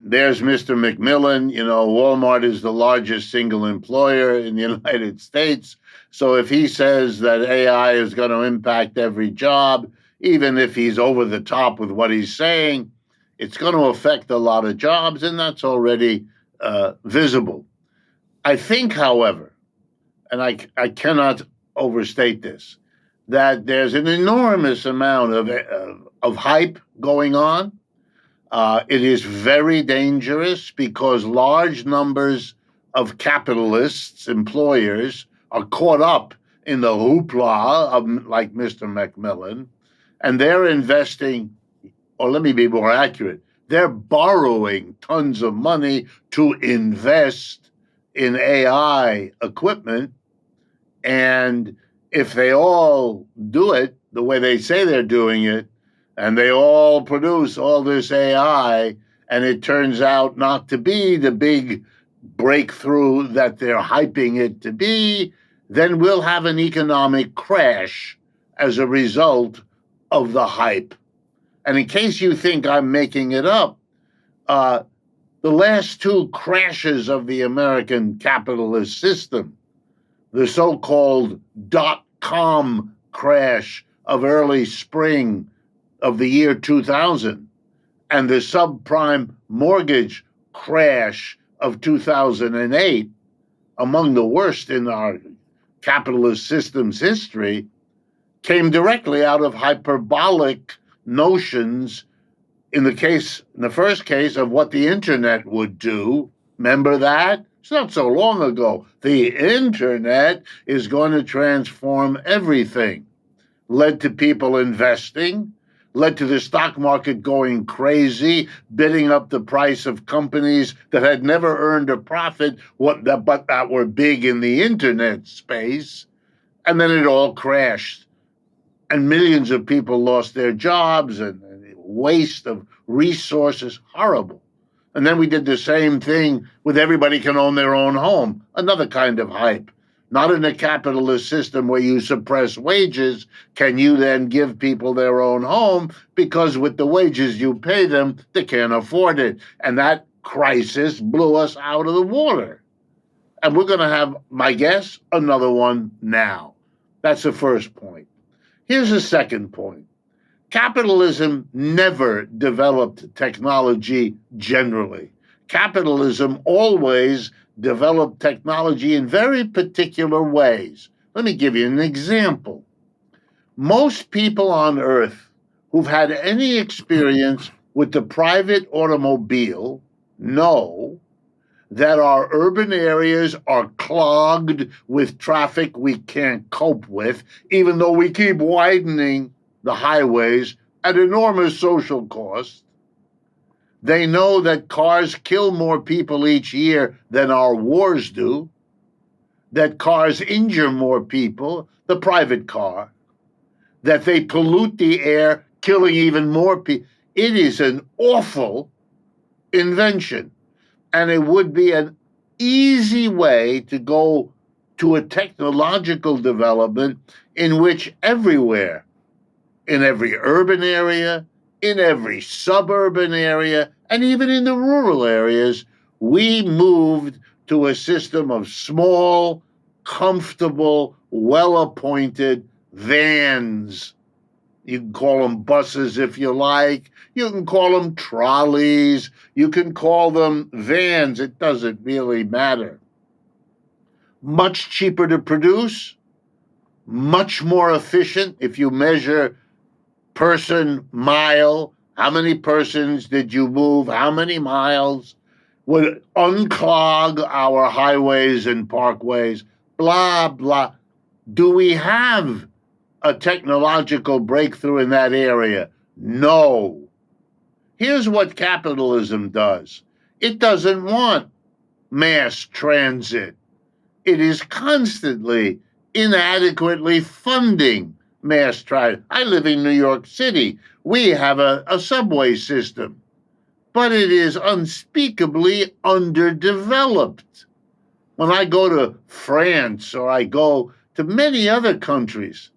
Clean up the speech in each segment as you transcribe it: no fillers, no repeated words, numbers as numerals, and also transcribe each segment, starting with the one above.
there's Mr. McMillan. Walmart is the largest single employer in the United States. So if he says that AI is going to impact every job, even if he's over the top with what he's saying, it's going to affect a lot of jobs, and that's already visible. I think, however, and I cannot overstate this, that there's an enormous amount of hype going on. It is very dangerous because large numbers of capitalists, employers, are caught up in the hoopla of like Mr. McMillan, and they're investing, or let me be more accurate, they're borrowing tons of money to invest in AI equipment. And if they all do it the way they say they're doing it, and they all produce all this AI, and it turns out not to be the big breakthrough that they're hyping it to be, then we'll have an economic crash as a result of the hype. And in case you think I'm making it up, the last two crashes of the American capitalist system, the so-called dot-com crash of early spring of the year 2000 and the subprime mortgage crash of 2008, among the worst in our capitalist system's history, came directly out of hyperbolic notions in the first case of what the internet would do. Remember that? It's not so long ago. The internet is going to transform everything. Led to people investing, led to the stock market going crazy, bidding up the price of companies that had never earned a profit, but that were big in the internet space. And then it all crashed. And millions of people lost their jobs, and waste of resources, horrible. And then we did the same thing with everybody can own their own home, another kind of hype. Not in a capitalist system where you suppress wages can you then give people their own home, because with the wages you pay them, they can't afford it. And that crisis blew us out of the water. And we're going to have, my guess, another one now. That's the first point. Here's the second point. Capitalism never developed technology generally. Capitalism always developed technology in very particular ways. Let me give you an example. Most people on Earth who've had any experience with the private automobile know that our urban areas are clogged with traffic we can't cope with, even though we keep widening the highways at enormous social cost. They know that cars kill more people each year than our wars do, that cars injure more people, the private car, that they pollute the air, killing even more people. It is an awful invention, and it would be an easy way to go to a technological development in which everywhere, in every urban area, in every suburban area, and even in the rural areas, we moved to a system of small, comfortable, well-appointed vans. You can call them buses if you like. You can call them trolleys. You can call them vans. It doesn't really matter. Much cheaper to produce, much more efficient if you measure person mile, how many persons did you move, how many miles, would unclog our highways and parkways, blah, blah. Do we have a technological breakthrough in that area? No. Here's what capitalism does. It doesn't want mass transit. It is constantly inadequately funding mass transit. I live in New York City. We have a subway system, but it is unspeakably underdeveloped. When I go to France or I go to many other countries,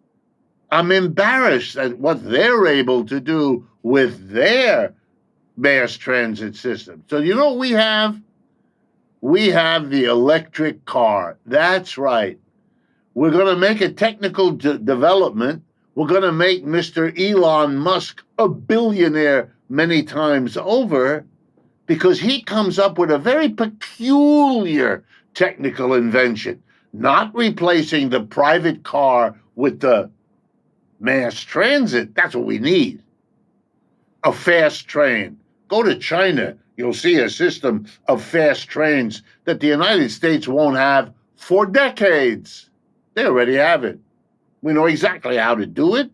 I'm embarrassed at what they're able to do with their mass transit system. So you know what we have? We have the electric car. That's right. We're going to make a technical development. We're going to make Mr. Elon Musk a billionaire many times over because he comes up with a very peculiar technical invention, not replacing the private car with the mass transit. That's what we need. A fast train. Go to China. You'll see a system of fast trains that the United States won't have for decades. They already have it. We know exactly how to do it.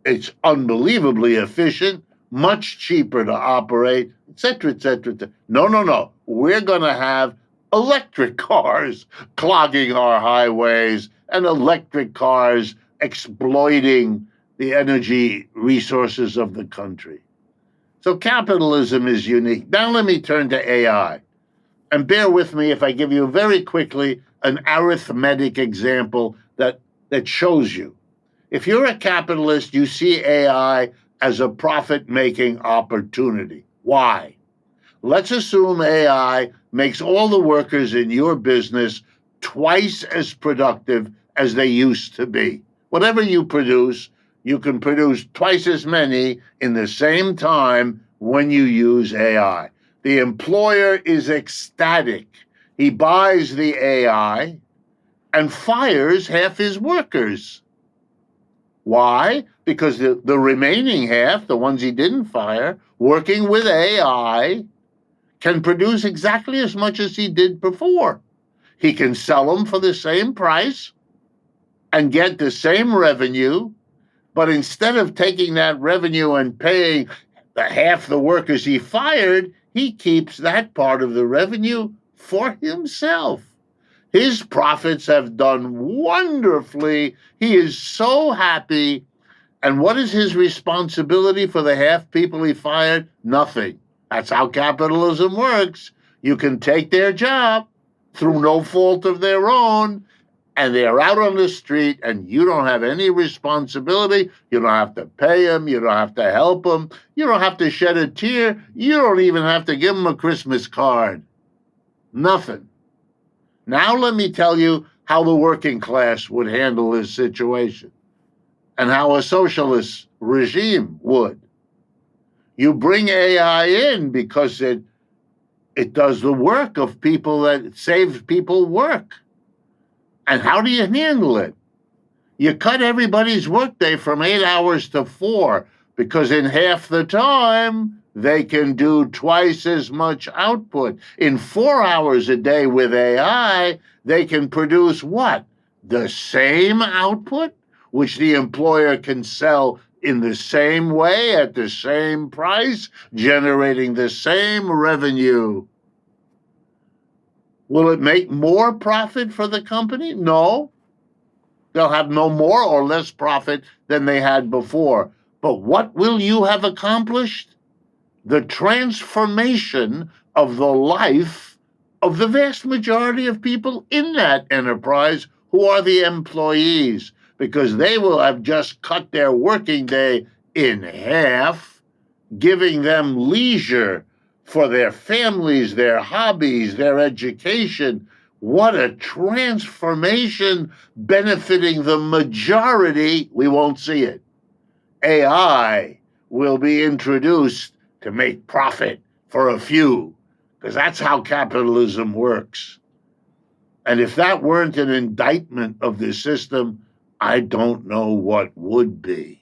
It's unbelievably efficient, much cheaper to operate, et cetera, et cetera, et cetera. No. We're going to have electric cars clogging our highways and electric cars exploiting the energy resources of the country. So capitalism is unique. Now let me turn to AI. And bear with me if I give you very quickly an arithmetic example that shows you. If you're a capitalist, you see AI as a profit-making opportunity. Why? Let's assume AI makes all the workers in your business twice as productive as they used to be. Whatever you produce, you can produce twice as many in the same time when you use AI. The employer is ecstatic. He buys the AI and fires half his workers. Why? Because the remaining half, the ones he didn't fire, working with AI, can produce exactly as much as he did before. He can sell them for the same price and get the same revenue, but instead of taking that revenue and paying half the workers he fired, he keeps that part of the revenue for himself. His profits have done wonderfully. He is so happy. And what is his responsibility for the half people he fired? Nothing. That's how capitalism works. You can take their job through no fault of their own, and they're out on the street, and you don't have any responsibility. You don't have to pay them. You don't have to help them. You don't have to shed a tear. You don't even have to give them a Christmas card. Nothing. Now let me tell you how the working class would handle this situation and how a socialist regime would. You bring AI in because it does the work of people, that saves people work. And how do you handle it? You cut everybody's workday from 8 hours to 4, because in half the time, they can do twice as much output. In 4 hours a day with AI, they can produce what? The same output, which the employer can sell in the same way at the same price, generating the same revenue. Will it make more profit for the company? No. They'll have no more or less profit than they had before. But what will you have accomplished? The transformation of the life of the vast majority of people in that enterprise who are the employees, because they will have just cut their working day in half, giving them leisure for their families, their hobbies, their education. What a transformation benefiting the majority. We won't see it. AI will be introduced to make profit for a few, because that's how capitalism works. And if that weren't an indictment of the system, I don't know what would be.